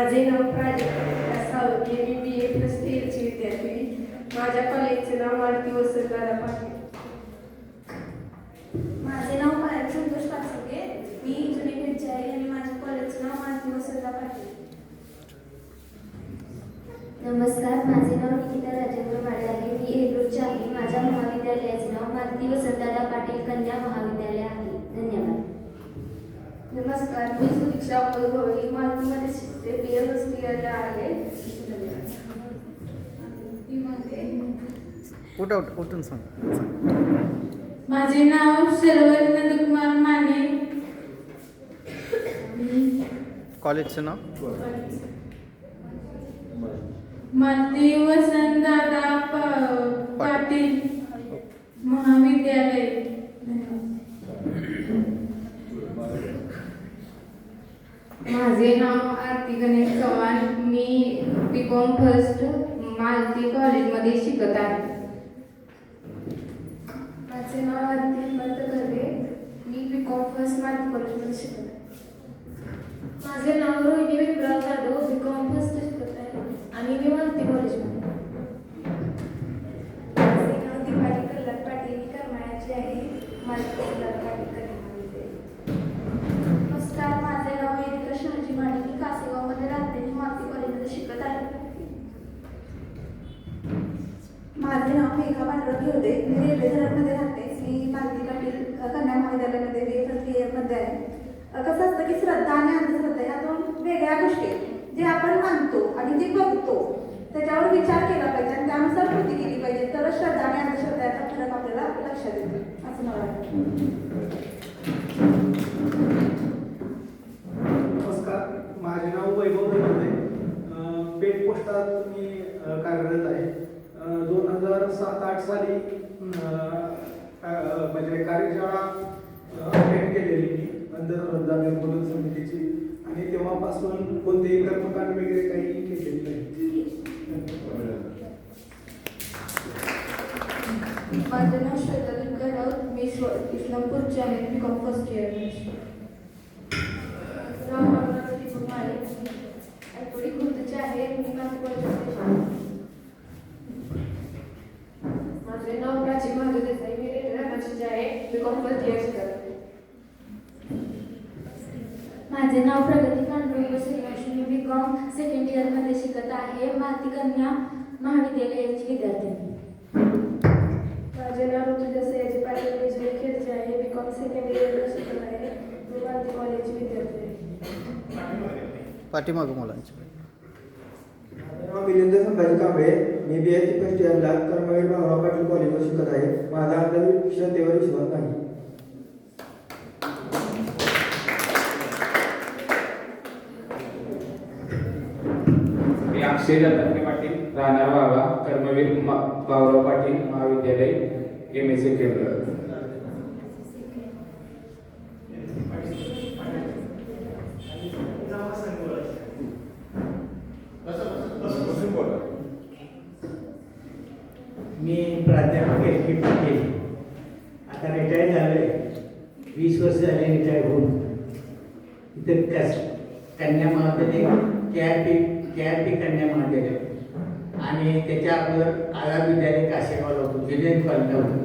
माझे नाव प्राजक्ता साळुंखे. मी BA first इयरची विद्यार्थी. माझ्या कॉलेजचे नाव मारुती वसंतदादा पाटील. माझे नाव पायल संतोष पाचोगे. मी जुनेपेठची आहे आणि माझ्या कॉलेजचे नाव मारुती वसंतदादा पाटील. नमस्कार, माझे नाव निकिता राजेंद्र माडे आहे. मी येरूरची आहे. माझ्या महाविद्यालयाचे नाव मारुती वसंतदादा पाटील कन्या महाविद्यालय आहे. धन्यवाद. नमस्कार, मी सुदीक्षा भोई. मारुतीमध्ये शिकते. BA फर्स्ट इयरला आहे. उठून सांग. माझे नाव शर्वरी नंदकुमार माने. कॉलेजचं नाव मारुती वसंतदादा पाटील महाविद्यालय. माझे नाव आरती गणेश चव्हाण. मी BCom फर्स्ट मारुती कॉलेजमध्ये शिकत आहे. माझे नाव आरती हेमंत घरे. मी BCom फर्स्ट मारुती कॉलेजमध्ये शिकत आहे. माझे नाव रोहिणी विप्राव जाधव. BCom फर्स्ट शिकत आहे आणि मी मारुती कॉलेजमध्ये. माझे नाव दीपाली प्रल्हाद पाटील. मी करमाळ्याची आहे. मारुती प्रल्हाद पाटील कन्या. नमस्कार, माझे नाव वेदिका शहाजी माने. मी कासेगावमध्ये राहते. मी मारुती कॉलेजमध्ये शिकत आहे. माझे नाव मेघा पांडुरंग घेवडे. मी रेल्वे धरणमध्ये राहते. मी मारुती पाटील कन्या महाविद्यालयामध्ये BA फर्स्ट इयरमध्ये आहे. कसं असतं की श्रद्धा आणि अंधश्रद्धा ह्या दोन वेगळ्या गोष्टी आहेत. जे आपण मानतो आणि जे बघतो त्याच्यावर विचार केला पाहिजे आणि त्यानुसार कृती केली पाहिजे, तरच श्रद्धा आणि अंधश्रद्धा याचा फरक आपल्याला लक्षात येतो असं मला वाटतं. नमस्कार, माझे नाव वैभव दळवे. पेठ पोस्टात मी कार्यरत आहे. 2007-8 साली म्हणजे कार्यशाळा अटेंड केलेली मी अंधश्रद्धा निर्मूलन समितीची आणि तेव्हापासून कोणतेही कर्मकांड वगैरे काही केलेले नाही. माझे नाव श्वेता दुर्गा राऊत. मी इस्लामपूरची आहे. BCom first year. आठवडी खुर्दची आहे. मी मारुती कॉलेजमध्ये शिकते. माझे नाव प्राची महादेव देसाई. मी रेल्वे आहे. BCom फर्स्ट इयर शिकत आहे. माझे नाव प्रगती पांडुरंग श्रीवंशी. मी BCom सेकंड इयरमध्ये शिकत आहे. मारुती कन्या महाविद्यालयाची विद्यार्थी. माझे नाव ऋतुजा सयाजी पाटील. मी जुनेपेठची आहे. BCom सेकंड इयरला शिकत आहे. मी मारुती कॉलेजची विद्यार्थी आहे. पाठीमागं मुलांची. माझे नाव मिलिंद संभाजी कांबळे. मी BSc फर्स्ट इयरला कर्मवीर भाऊराव पाटील कॉलेजवर शिकत आहे. माझा अंधश्रद्धेवर विश्वास नाही. मी अक्षय दत्तात्रय पाटील, राहणार वावा, कर्मवीर भाऊराव पाटील महाविद्यालय, MSc केंद्र. मी प्राध्यापक LK पाटील. आता रिटायर झालोय. 20 वर्ष झाले रिटायर होऊन. इथे कन्या महाविद्यालय KRP कन्या महाविद्यालय आणि त्याच्या अगोदर आझाद विद्यालय काशेगावला होतो. ज्युनियर कॉलेजला होतो.